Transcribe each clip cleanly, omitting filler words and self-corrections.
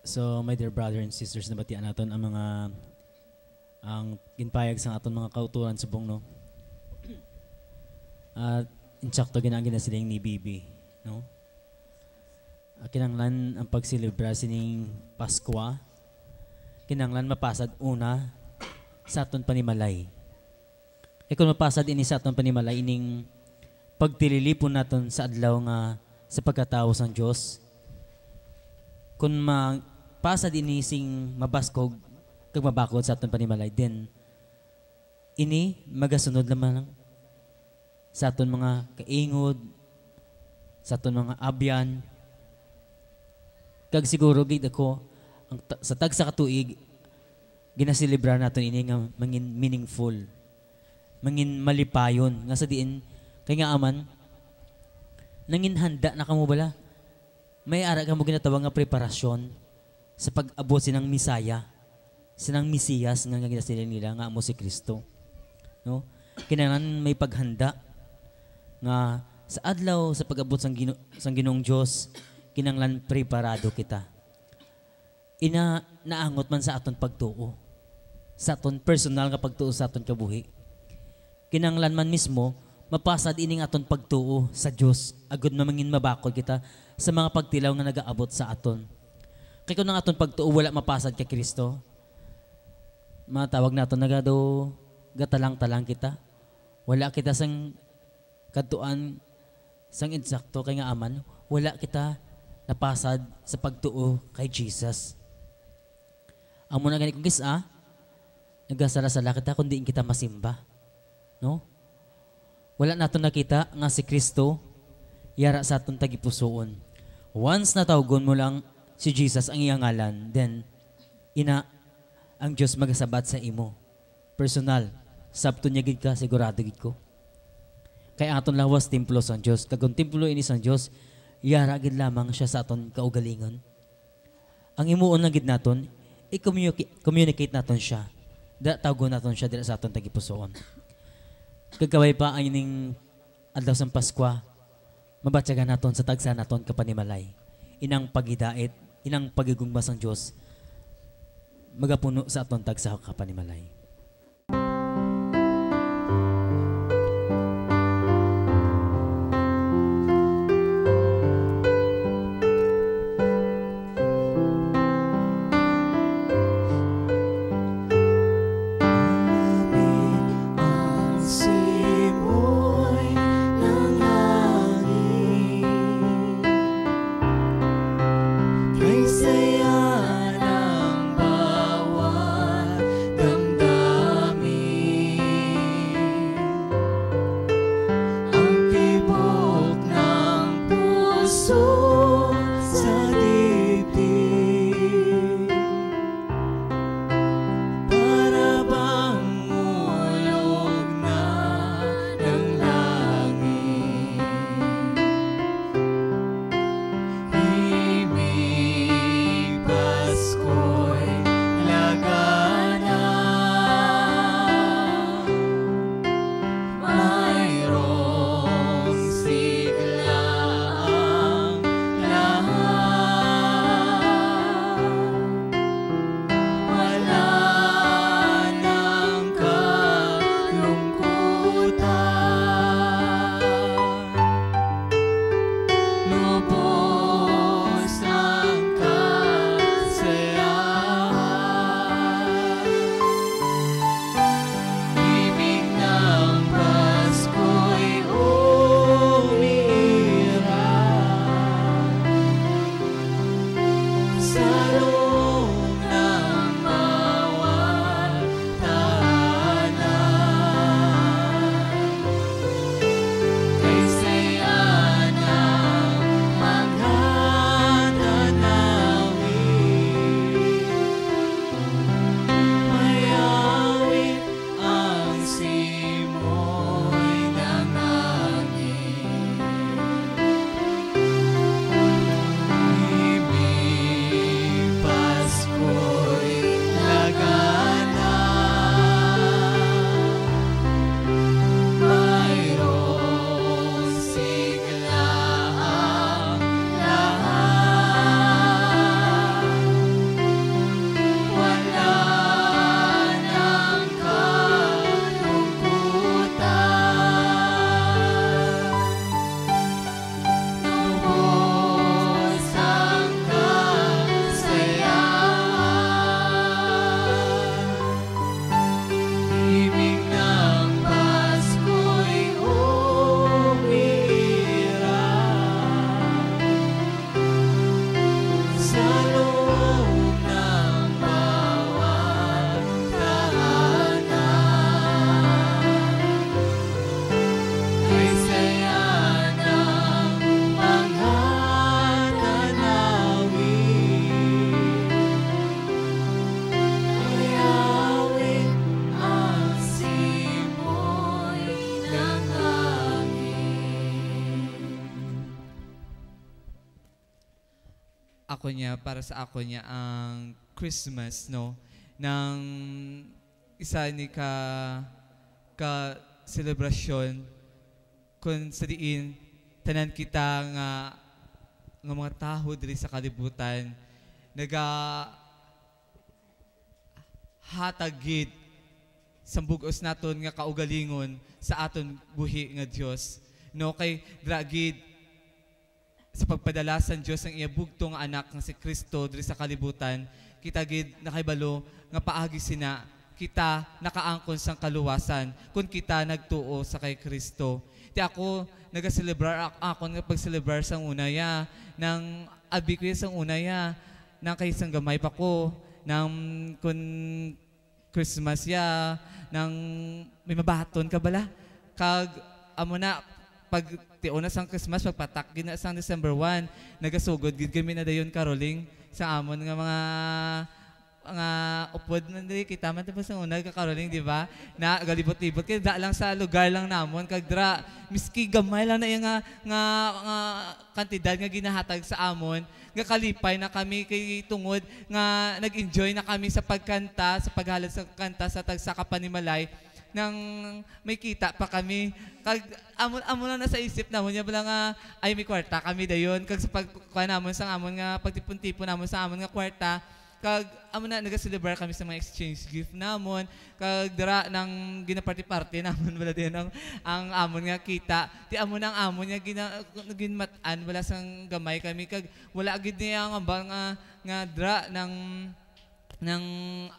So, my dear brother and sisters, nabatian naton ang mga ang ginpayag sa aton mga kauturan subong no. At insakto ginagina siling ni Bibi, no? Kinanglan ang pagsilibra sining Paskwa. Kinanglan mapasad una sa aton panimalay. E kung mapasad ini sa aton panimalay ining pagtililipon naton sa adlaw nga sa pagkatao sang Dios. Kung mapasad ini sing mabaskog kag mabakod sa aton panimalay, then ini magasunod lamang sa aton mga kaingod, sa aton mga abyan. Kag siguro gid ako sa tagsa ka tuig ginasilibrar naton ini nga mangin meaningful, mangin malipayon nga sa diin kay nga aman nangin handa na kamo bala. May ara kamo ginatawag nga preparasyon sa pag-abot sinang Misaya, sinang Mesiyas nga ginasilin nila nga amo si Kristo. No? Kinahanglan may paghanda nga sa adlaw sa pag-abot sang Ginoong Dios, kinahanglan preparado kita. Naangot man sa aton pagtuo, sa aton personal nga pagtuo sa aton kabuhi. Kinahanglan man mismo mapasad ining aton pagtuo sa Dios agud mamangin mabakod kita sa mga pagtilaw nga nagaabot sa aton. Kay kung ang aton pagtuo wala mapasad kay Kristo, matawag naton nagado gatalang-talang kita. Wala kita sang kadtuan sang insakto kay nga aman, wala kita napasad sa pagtuo kay Jesus. Amo na gani kung kisa, nagasala-sala kita kundi kita masimba. No? Wala naton nakita nga si Kristo yara sa aton tagipusoon. Once natawgon mo lang si Jesus ang iyang ngalan, then ang Dios magasabat sa imo. Personal, sabto niya gid ka, sigurado gid ko. Kay aton lawas templo sang Dios. Kag templo ini sang Dios, yara gid lamang siya sa aton kaugalingon. Ang imuon lang gid naton, i-communicate naton siya. Tawgon naton siya dira sa aton tagipusoon. Kagkaway pa ang ining adlaw sang Paskwa, mabatyagan naton sa tagsa naton kapanimalay. Inang pagidait, inang pagigugma sang Dios magapuno sa aton tagsa kapanimalay. Saya ng bawat damdamin. ako niya, para sa ako niya ang Christmas, no? Nang isa ni ka selebrasyon kung sa diin tanan kita nga mga taho diri sa kalibutan naga hatagid sa bugos naton nga kaugalingon sa aton buhi nga Dios, no? Kay dragid sa pagpadala sa Dios ang iya bugto nga anak nga si Kristo diri sa kalibutan, kita gid nakahibalo nga paagi sina kita nakaangkon sang kaluwasan kung kita nagtuo sa kay Kristo. Ti ako nagaselebrar ako nga pagselebrar sang unaya nang abi ko sang unaya nang kay sang gamay pa ko nang kun Christmas ya nang may mabaton ka bala kag amo na pag tiyo na sang Christmas, pagpatak gina sang December 1, nagasugod gid kami na dayon caroling sa amon nga mga upod na dili kita man tapos ang una ka-caroling, di ba? Na galibot-libot kay da lang sa lugar lang namon kag dra miski gamay lang na iya nga kantidad nga ginahatag sa amon, nga kalipay na kami kay tungod nga nag-enjoy na kami sa pagkanta, sa paghalad sa kanta sa tagsa ka panimalay nang may kita pa kami kag amon lang nasa isip namon nya bala nga ay may kwarta kami dayon kag sa pagkuha namon sa amon nga pagtipon-tipon namon sa amon nga kwarta kag amon na naga-celebrate kami sa mga exchange gift namon kag dira nang ginaparty-party namon bala din ang amon nga kita ti amon ang amon nya ginmatan wala sang gamay kami kag wala gid niya nga dira nang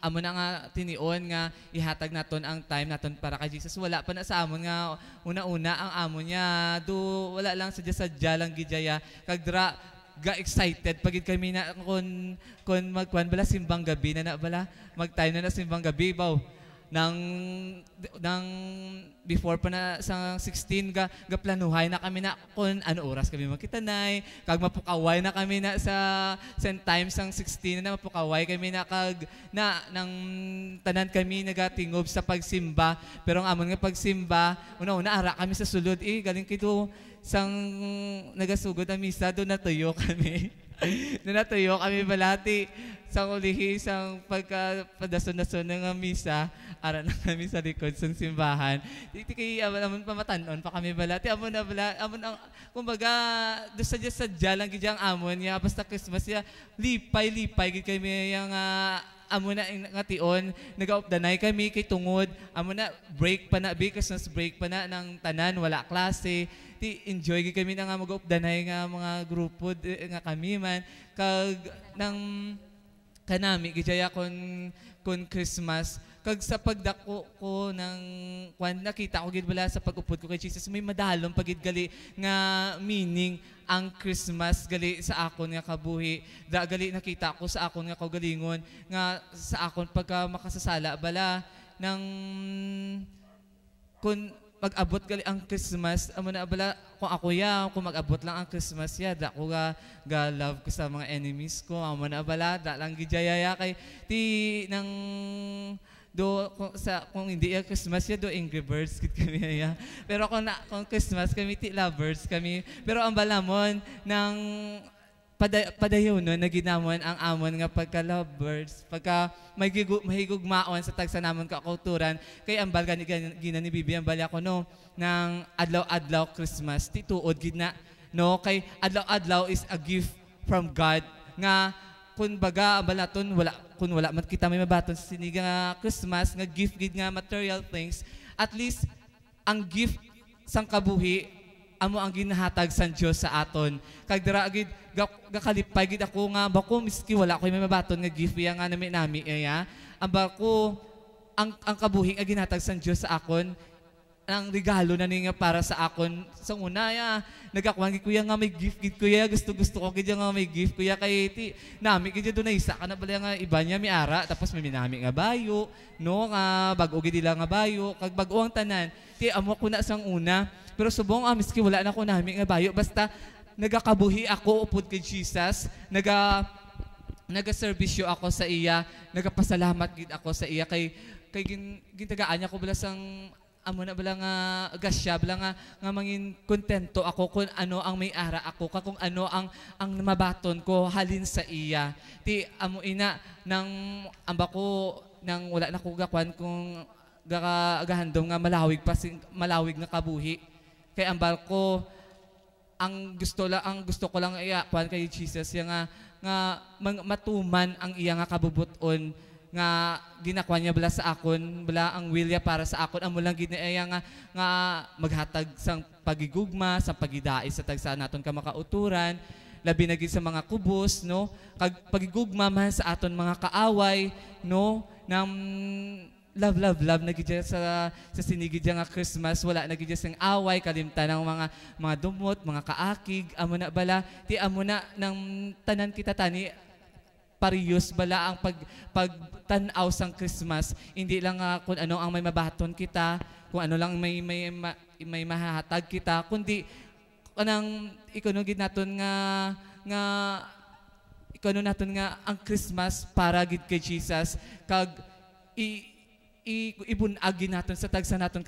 amo na nga tinion nga ihatag naton ang time naton para kay Jesus. Wala pa na sa amon nga una-una ang amon niya do wala lang sadya lang gidya kag dra ga excited pagid kami na kon magkuan bala simbang gabi na bala mag-time na simbang gabi baw nang before pa na sa 16 ga planuhay na kami na kung ano oras kami magkitanay kag mapukaway na kami na sa same time sang 16 na mapukaway kami na kag nang tanan kami nagatingob sa pagsimba pero ang amon nga pagsimba una-una ara kami sa sulod galing kito sang nagasugod ang misa do natuyo kami natuyo kami balati sa ulihi sang pagkapadason-dason ng misa ara na kami sa likod sang simbahan ti kay amon pamatanon pa kami balati amon na bala amon ang kumbaga do sadya lang gid ang amon ya basta Christmas ya lipay gid kami yang amo na nga tion nagaupdanay kami kay tungod amo na break pa na Christmas break pa na ng tanan wala klase ti enjoy gid kami na nga magaupdanay nga mga grupo nga kami man kag nang kanami gidya kon Christmas kag sa pagdako ko ng kwan nakita ko gid bala sa pag-upod ko kay Jesus may madalom pagid gali nga meaning ang Christmas gali sa akon nga kabuhi da gali nakita ko sa akon nga kaugalingon nga sa akon pagka makasasala bala nang kun mag-abot gali ang Christmas amo na bala kung ako kung mag-abot lang ang Christmas da ko ga love ko sa mga enemies ko amo na bala da lang gidya kay ti nang do kung hindi Christmas do Angry Birds kit kami pero kung Christmas kami ti lovers kami pero ang balamon nang padayonon na ginamon ang amon nga pagka-lovebirds, pagka mahigugmaon sa tagsa namon kakauturan, kay ambal gina ni Bibi ambal ako no, ng adlaw-adlaw Christmas, tituod gina, no, kay adlaw-adlaw is a gift from God, nga kun baga ambalaton kun wala man kita may mabaton sa siniga nga Christmas nga gift gid nga material things, at least ang gift sang kabuhi amo ang ginahatag sa Dios sa aton. Kag dira gid gakalipay gid ako nga bako miski wala ko may mabaton nga gift ya nga nami ang bako ang kabuhi nga ginhatag sa Dios sa akon ang regalo na ni nga para sa akon sa una nagakuan gid kuya nga may gift gid kuya gusto ko gid nga may gift kuya kay ti nami gid do na isa kana bala nga iba niya mi ara tapos may minami nga bayo no nga bag-o gid nga bayo kag bag-o ang tanan ti amo ko na sang una pero subong miski wala na ko nami nga bayo basta nagakabuhi ako upod kay Jesus nagaserbisyo ako sa iya nagapasalamat gid ako sa iya kay gintagaan niya ko bala sang amo na bala nga gasya bala nga mangin kontento ako kung ano ang may ara ako kung ano ang mabaton ko halin sa iya. Ti amo ina nang amba ko nang wala na ko gakwan kung gahandom nga malawig nga kabuhi. Kay ambal ko ang gusto ko lang iya kwan kay Jesus nga matuman ang iya nga kabubuton nga ginakwa niya bala sa akon bala ang wilya para sa akon amo lang ginaya nga maghatag sang pagigugma sa pagidai sa tagsa naton ka makauturan labi na gid sa mga kubos no kag pagigugma man sa aton mga kaaway no nam love na gid sa sinigid nga Christmas wala na gid sang away kalimtan ng mga dumot mga kaakig amo na bala ti amo na nang tanan kita tani parehas bala ang pagtanaw sang Christmas hindi lang kung ano ang may mabaton kita kung ano lang may mahahatag kita kundi kanang ikonogid naton nga ikono naton nga ang Christmas para gid kay Jesus kag ibunagi naton sa tagsa naton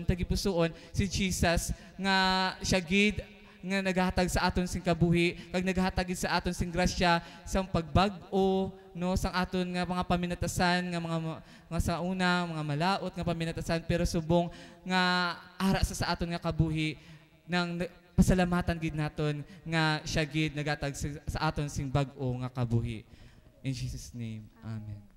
tagipusoon si Jesus nga siya gid nga naghatag sa aton sing kabuhi kag naghatag sa aton sing grasya sa pagbag-o no sang aton nga mga paminatasan nga mga sa una mga malaot nga paminatasan pero subong nga ara sa aton nga kabuhi nang pasalamatan gid naton nga siya gid naghatag sa aton sing bag-o nga kabuhi in Jesus name amen.